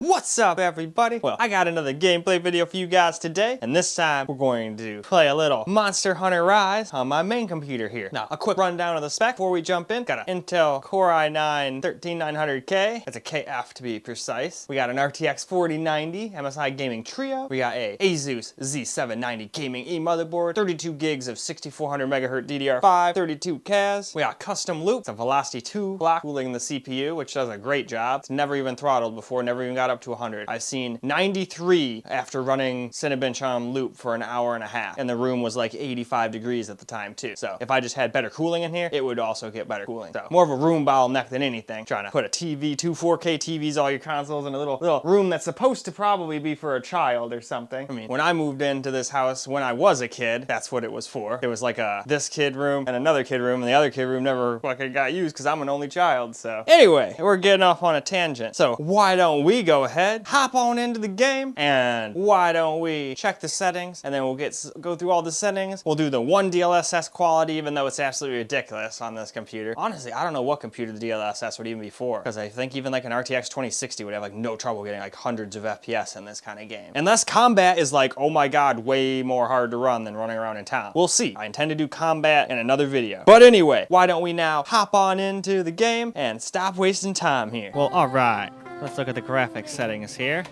What's up, everybody? Well, I got another gameplay video for you guys today, and this time we're going to play a little Monster Hunter Rise on my main computer here. Now, a quick rundown of the spec before we jump in. Got an Intel Core i9 13900K. That's a KF to be precise. We got an RTX 4090 MSI Gaming Trio. We got a ASUS Z790 Gaming E motherboard, 32 gigs of 6400 megahertz DDR5, 32 CAS. We got custom loop, it's a Velocity 2 block cooling the CPU, which does a great job. It's never even throttled before, never even got up to 100. I've seen 93 after running Cinebench on loop for an hour and a half, and the room was like 85 degrees at the time too. So if I just had better cooling in here, it would also get better cooling. So more of a room bottleneck than anything. Trying to put a TV, two 4K TVs, all your consoles in a little room that's supposed to probably be for a child or something. I mean, when I moved into this house when I was a kid, that's what it was for. It was like this kid room and another kid room, and the other kid room never fucking got used because I'm an only child. So anyway, we're getting off on a tangent. So why don't we go ahead, hop on into the game, and why don't we check the settings, and then we'll go through all the settings. We'll do the one DLSS quality, even though it's absolutely ridiculous on this computer. Honestly, I don't know what computer the DLSS would even be for, because I think even like an RTX 2060 would have like no trouble getting like hundreds of FPS in this kind of game. Unless combat is like, oh my god, way more hard to run than running around in town. We'll see. I intend to do combat in another video. But anyway, why don't we now hop on into the game and stop wasting time here. Well, alright. Let's look at the graphics settings here.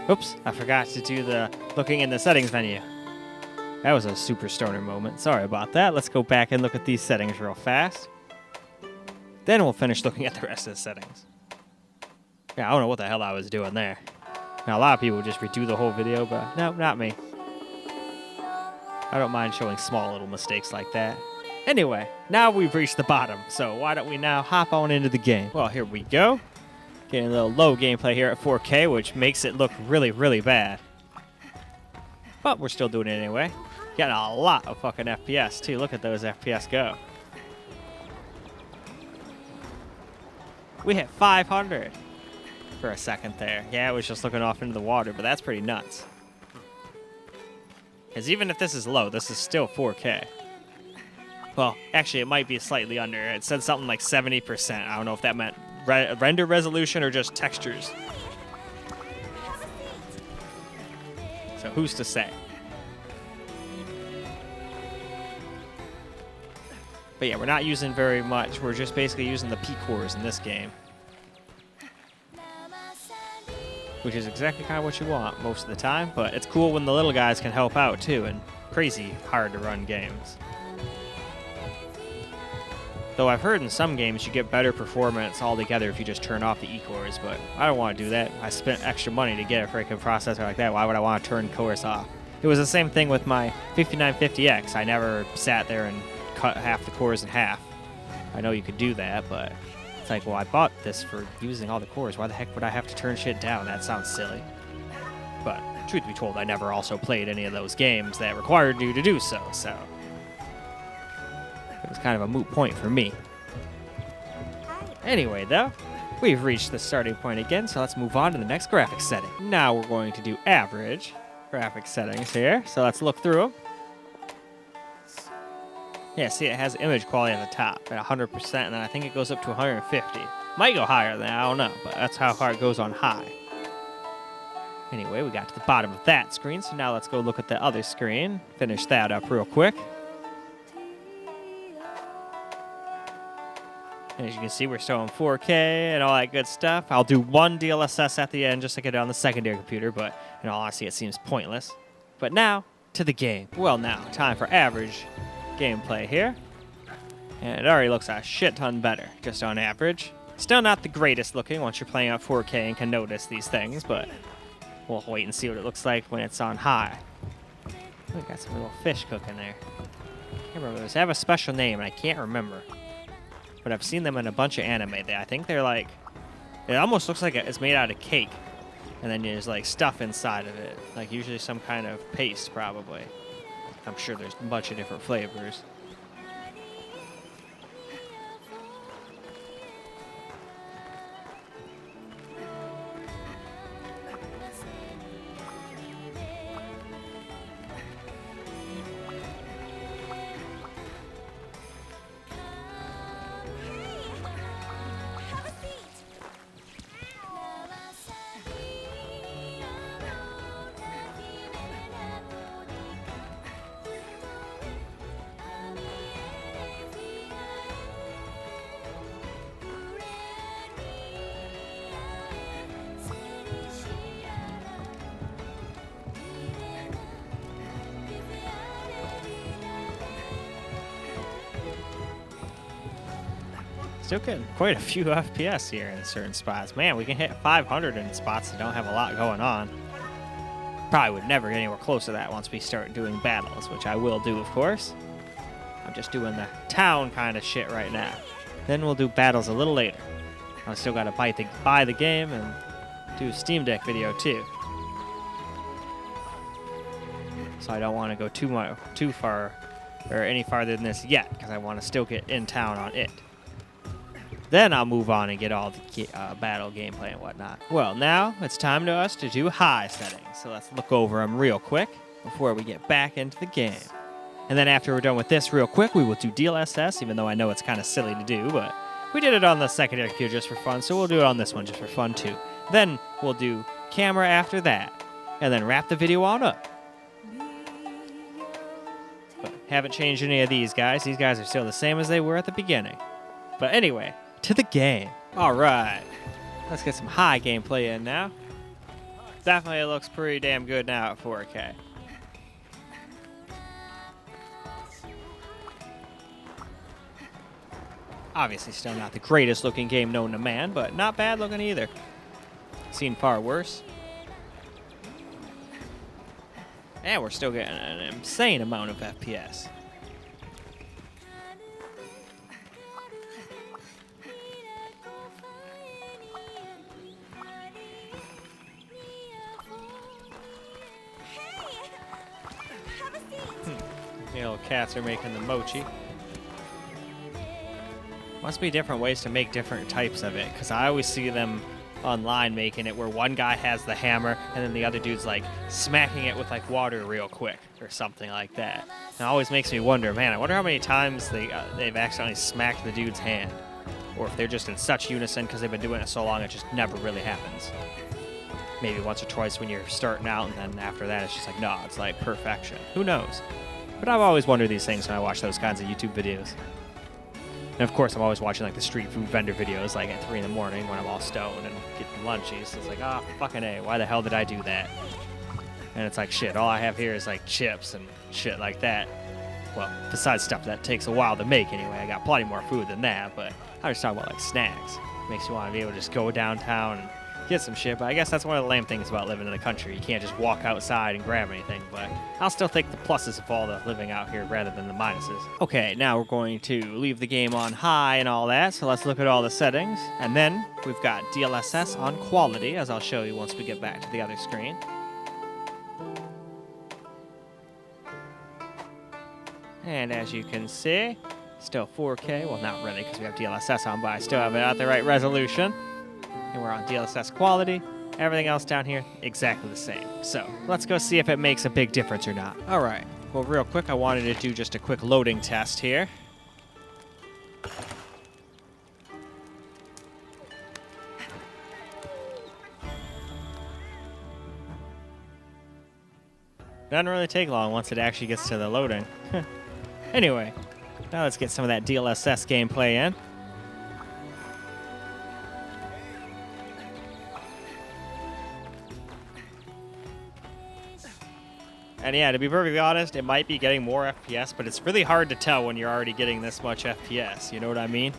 Oops, I forgot to do the looking in the settings menu. That was a super stoner moment. Sorry about that. Let's go back and look at these settings real fast. Then we'll finish looking at the rest of the settings. Yeah, I don't know what the hell I was doing there. Now, a lot of people just redo the whole video, but no, not me. I don't mind showing small little mistakes like that. Anyway, now we've reached the bottom, so why don't we now hop on into the game? Well, here we go. Getting a little low gameplay here at 4K, which makes it look really, really bad. But we're still doing it anyway. Getting a lot of fucking FPS, too. Look at those FPS go. We hit 500 for a second there. Yeah, it was just looking off into the water, but that's pretty nuts. Because even if this is low, this is still 4K. Well, actually, it might be slightly under. It said something like 70%. I don't know if that meant render resolution or just textures. So who's to say? But yeah, we're not using very much. We're just basically using the P cores in this game. Which is exactly kind of what you want most of the time. But it's cool when the little guys can help out too in crazy hard to run games. Though I've heard in some games you get better performance altogether if you just turn off the E-cores, but I don't want to do that. I spent extra money to get a freaking processor like that. Why would I want to turn cores off? It was the same thing with my 5950X. I never sat there and cut half the cores in half. I know you could do that, but it's like, well, I bought this for using all the cores. Why the heck would I have to turn shit down? That sounds silly. But truth be told, I never also played any of those games that required you to do so, so it was kind of a moot point for me. Anyway, though, we've reached the starting point again, so let's move on to the next graphics setting. Now we're going to do average graphics settings here, so let's look through them. Yeah, see, it has image quality at the top at 100%, and then I think it goes up to 150. Might go higher than that, I don't know, but that's how far it goes on high. Anyway, we got to the bottom of that screen, so now let's go look at the other screen. Finish that up real quick. And as you can see, we're still in 4K and all that good stuff. I'll do one DLSS at the end just like I did on the secondary computer, but in all honesty, it seems pointless. But now, to the game. Well, now, time for average gameplay here. And it already looks a shit ton better, just on average. Still not the greatest looking once you're playing at 4K and can notice these things, but we'll wait and see what it looks like when it's on high. We got some little fish cooking there. I can't remember those. They have a special name, and I can't remember. But I've seen them in a bunch of anime. I think they're like, it almost looks like it's made out of cake. And then there's like stuff inside of it. Like usually some kind of paste, probably. I'm sure there's a bunch of different flavors. Still getting quite a few FPS here in certain spots. Man, we can hit 500 in spots that don't have a lot going on. Probably would never get anywhere close to that once we start doing battles, which I will do, of course. I'm just doing the town kind of shit right now. Then we'll do battles a little later. I still got to buy the game and do a Steam Deck video too. So I don't want to go too far or any farther than this yet, because I want to still get in town on it. Then I'll move on and get all the battle gameplay and whatnot. Well, now it's time to us to do high settings. So let's look over them real quick before we get back into the game. And then after we're done with this real quick, we will do DLSS, even though I know it's kind of silly to do, but we did it on the secondary computer just for fun, so we'll do it on this one just for fun too. Then we'll do camera after that, and then wrap the video on up. But haven't changed any of these guys. These guys are still the same as they were at the beginning. But anyway, to the game. All right, let's get some high gameplay in now. Definitely looks pretty damn good now at 4K. Obviously still not the greatest looking game known to man, but not bad looking either. Seen far worse. And we're still getting an insane amount of FPS. The little cats are making the mochi. Must be different ways to make different types of it, because I always see them online making it where one guy has the hammer and then the other dude's like smacking it with like water real quick or something like that. And it always makes me wonder, man, I wonder how many times they've accidentally smacked the dude's hand, or if they're just in such unison because they've been doing it so long it just never really happens. Maybe once or twice when you're starting out, and then after that it's just like, no, it's like perfection. Who knows? But I've always wondered these things when I watch those kinds of YouTube videos. And of course, I'm always watching like the street food vendor videos like at 3 in the morning when I'm all stoned and getting lunchies. So it's like, ah, fucking A, why the hell did I do that? And it's like, shit, all I have here is like chips and shit like that. Well, besides stuff that takes a while to make anyway. I got plenty more food than that, but I was talking about like snacks. Makes you want to be able to just go downtown and get some shit, but I guess that's one of the lame things about living in the country. You can't just walk outside and grab anything, but I'll still take the pluses of all the living out here rather than the minuses. Okay, now we're going to leave the game on high and all that, so let's look at all the settings. And then we've got DLSS on quality, as I'll show you once we get back to the other screen. And as you can see, still 4K. Well, not really, because we have DLSS on, but I still have it at the right resolution. And we're on DLSS quality. Everything else down here, exactly the same. So let's go see if it makes a big difference or not. All right, well, real quick, I wanted to do just a quick loading test here. Doesn't really take long once it actually gets to the loading. Anyway, now let's get some of that DLSS gameplay in. And yeah, to be perfectly honest, it might be getting more FPS, but it's really hard to tell when you're already getting this much FPS, you know what I mean?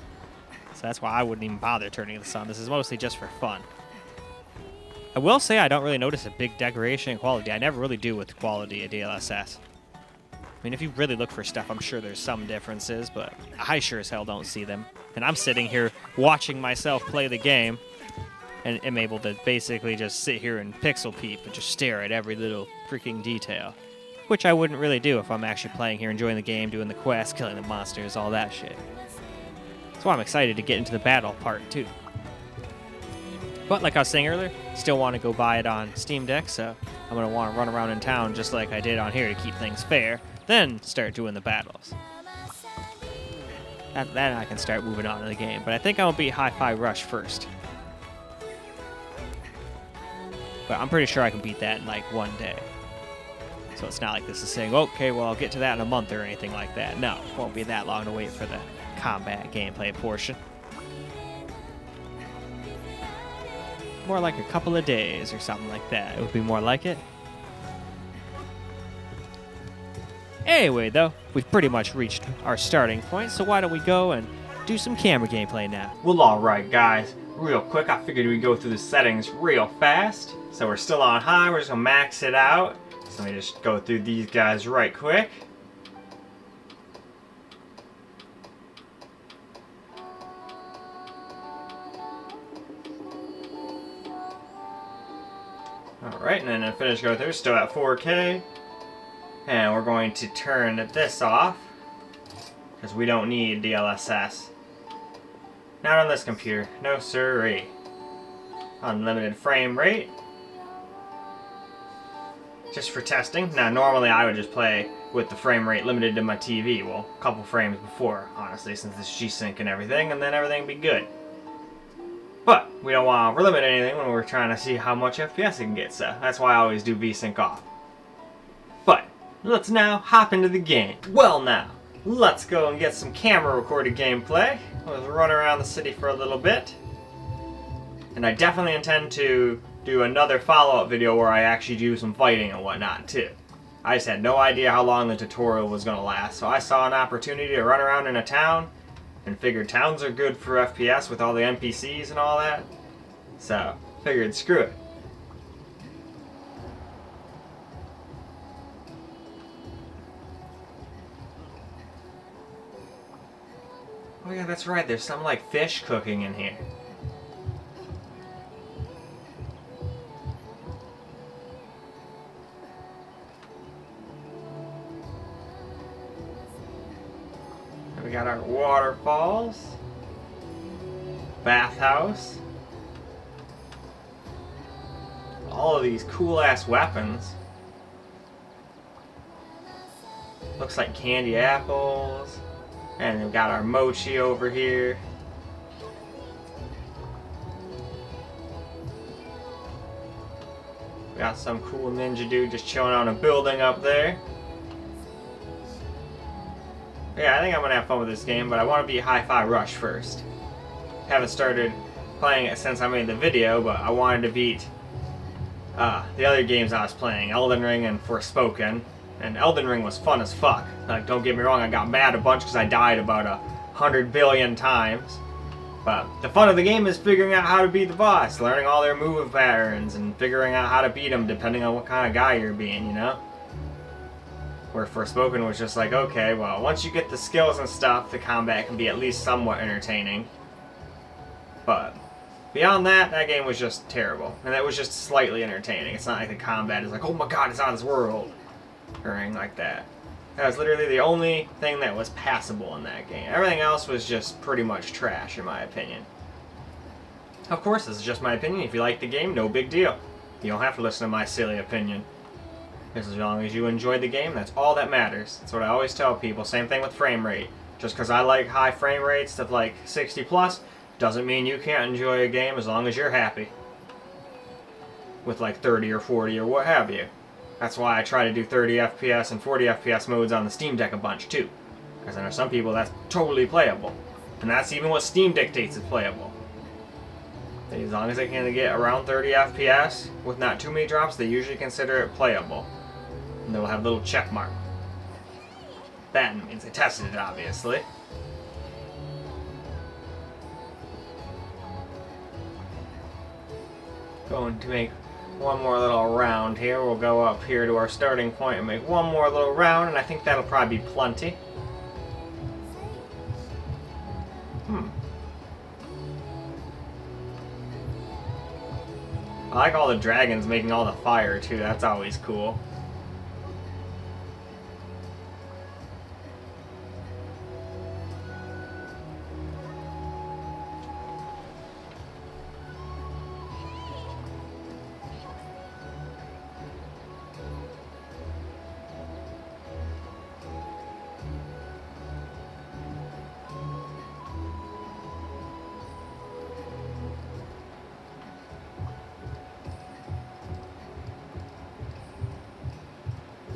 So that's why I wouldn't even bother turning this on. This is mostly just for fun. I will say I don't really notice a big degradation in quality. I never really do with quality of DLSS. I mean, if you really look for stuff, I'm sure there's some differences, but I sure as hell don't see them. And I'm sitting here watching myself play the game, and am able to basically just sit here and pixel peep and just stare at every little freaking detail. Which I wouldn't really do if I'm actually playing here, enjoying the game, doing the quests, killing the monsters, all that shit. That's why I'm excited to get into the battle part, too. But like I was saying earlier, still want to go buy it on Steam Deck, so I'm going to want to run around in town just like I did on here to keep things fair, then start doing the battles. Then I can start moving on to the game, but I think I'll beat Hi-Fi Rush first. But I'm pretty sure I can beat that in like one day. So it's not like this is saying, okay, well, I'll get to that in a month or anything like that. No, it won't be that long to wait for the combat gameplay portion. More like a couple of days or something like that. It would be more like it. Anyway, though, we've pretty much reached our starting point, so why don't we go and do some camera gameplay now. Well, alright guys, real quick, I figured we'd go through the settings real fast. So we're still on high, we're just gonna max it out. So let me just go through these guys right quick. Alright, and then finish go through, still at 4K. And we're going to turn this off, because we don't need DLSS. Not on this computer, no siree. Unlimited frame rate. Just for testing. Now normally I would just play with the frame rate limited to my TV. Well, a couple frames before, honestly, since it's G.SKILL and everything, and then everything would be good. But we don't want to limit anything when we're trying to see how much FPS it can get, so that's why I always do VSync off. But let's now hop into the game. Well now, let's go and get some camera recorded gameplay. Let's run around the city for a little bit. And I definitely intend to do another follow-up video where I actually do some fighting and whatnot too. I just had no idea how long the tutorial was going to last, so I saw an opportunity to run around in a town and figured towns are good for FPS with all the NPCs and all that. So, figured screw it. Oh yeah, that's right, there's some like fish cooking in here. And we got our waterfalls, bathhouse, all of these cool ass weapons. Looks like candy apples. And we've got our mochi over here. We got some cool ninja dude just chilling on a building up there. Yeah, I think I'm gonna have fun with this game, but I want to beat Hi-Fi Rush first. Haven't started playing it since I made the video, but I wanted to beat the other games I was playing, Elden Ring and Forspoken. And Elden Ring was fun as fuck. Like, don't get me wrong, I got mad a bunch because I died about 100 billion times. But the fun of the game is figuring out how to beat the boss, learning all their move patterns, and figuring out how to beat them depending on what kind of guy you're being, you know? Where Forspoken was just like, okay, well, once you get the skills and stuff, the combat can be at least somewhat entertaining. But beyond that, that game was just terrible. And that was just slightly entertaining. It's not like the combat is like, oh my god, it's out of this world. Or anything like that. That was literally the only thing that was passable in that game. Everything else was just pretty much trash, in my opinion. Of course, this is just my opinion. If you like the game, no big deal. You don't have to listen to my silly opinion. Because as long as you enjoy the game, that's all that matters. That's what I always tell people. Same thing with frame rate. Just because I like high frame rates of like 60 plus, doesn't mean you can't enjoy a game as long as you're happy. With like 30 or 40 or what have you. That's why I try to do 30 FPS and 40 FPS modes on the Steam Deck a bunch too. Because I know some people that's totally playable. And that's even what Steam dictates is playable. As long as they can get around 30 FPS with not too many drops, they usually consider it playable. And they'll have a little check mark. That means they tested it, obviously. Going to make one more little round here. We'll go up here to our starting point and make one more little round, and I think that'll probably be plenty. I like all the dragons making all the fire too, that's always cool.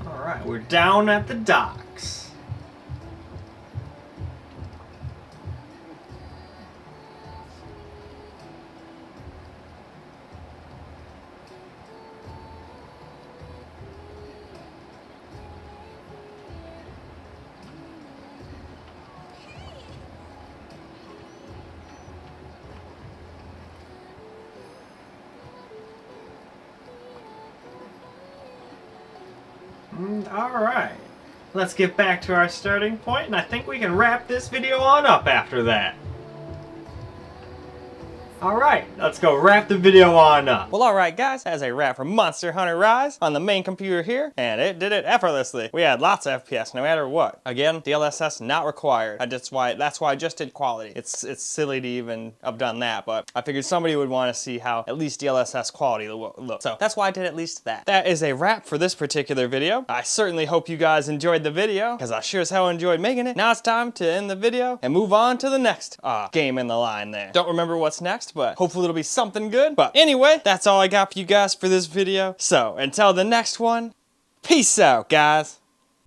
Alright, we're down at the docks. Alright, let's get back to our starting point, and I think we can wrap this video on up after that. Alright, let's go wrap the video on up. Well, alright guys, as a wrap from Monster Hunter Rise on the main computer here, and it did it effortlessly. We had lots of FPS no matter what. Again, DLSS not required. That's why I just did quality. It's silly to even have done that, but I figured somebody would want to see how at least DLSS quality looks. So that's why I did at least that. That is a wrap for this particular video. I certainly hope you guys enjoyed the video, because I sure as hell enjoyed making it. Now it's time to end the video and move on to the next game in the line there. Don't remember what's next, but hopefully it'll be something good. But anyway, that's all I got for you guys for this video. So until the next one, peace out, guys.